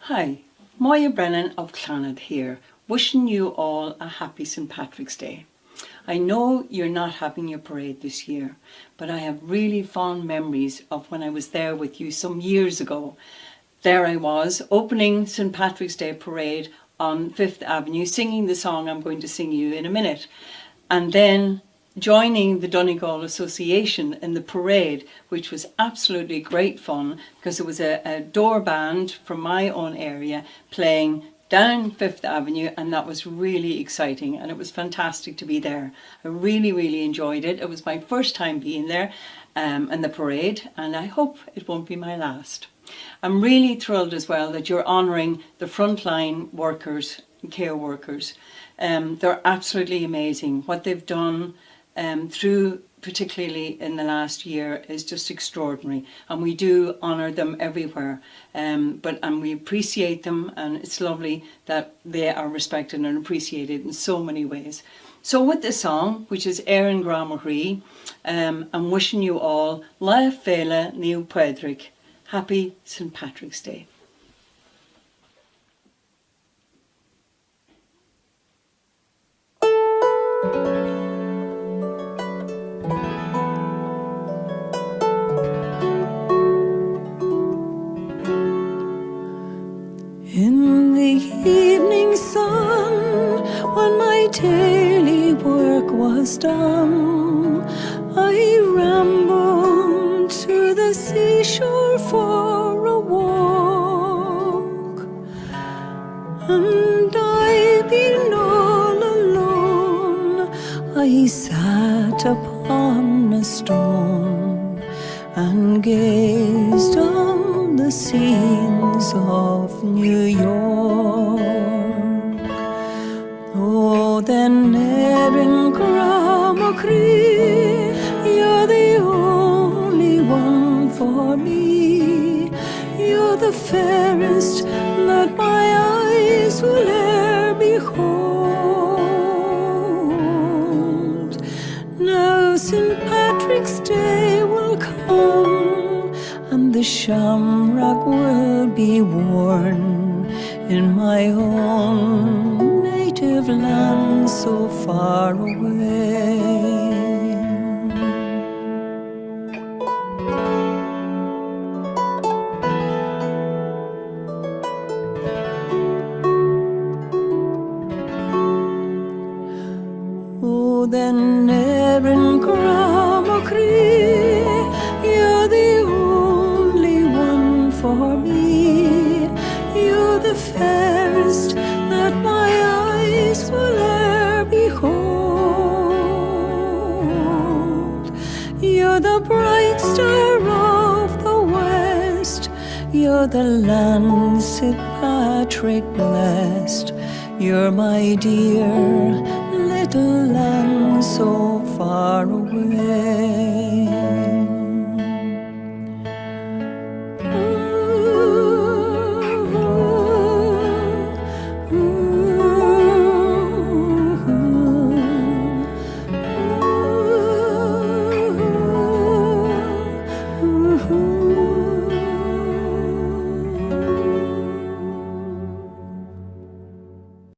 Hi, Moya Brennan of Clonard here, wishing you all a happy St. Patrick's Day. I know you're not having your parade this year, but I have really fond memories of when I was there with you some years ago. There I was, opening St. Patrick's Day parade on 5th Avenue, singing the song I'm going to sing you in a minute. And then joining the Donegal Association in the parade, which was absolutely great fun because it was a door band from my own area playing down 5th Avenue, and that was really exciting and it was fantastic to be there. I really enjoyed it. It was my first time being there in the parade, and I hope it won't be my last. I'm really thrilled as well that you're honouring the frontline workers and care workers. They're absolutely amazing. What they've done through, particularly in the last year, is just extraordinary, and we do honour them everywhere, and we appreciate them, and it's lovely that they are respected and appreciated in so many ways. So with this song, which is Erin Gra Mo Chroi, I'm wishing you all La Féile New Pedrick, happy St. Patrick's Day. In the evening sun, when my daily work was done, I rambled to the seashore for a walk, and I, being all alone, I sat upon a stone and gazed on the scenes of New York. Oh, then Erin Gra Mo Chroi, you're the only one for me. You're the fairest that my eyes will e'er behold. Now St. Patrick's Day will come, and the shamrock will be worn in my own native land so far away. Oh, then Erin Gra Mo Chroi, you're the only one for me. You're the fairest that my eyes will e'er behold. You're the bright star of the west. You're the land St. Patrick blessed. You're my dear little land so far away.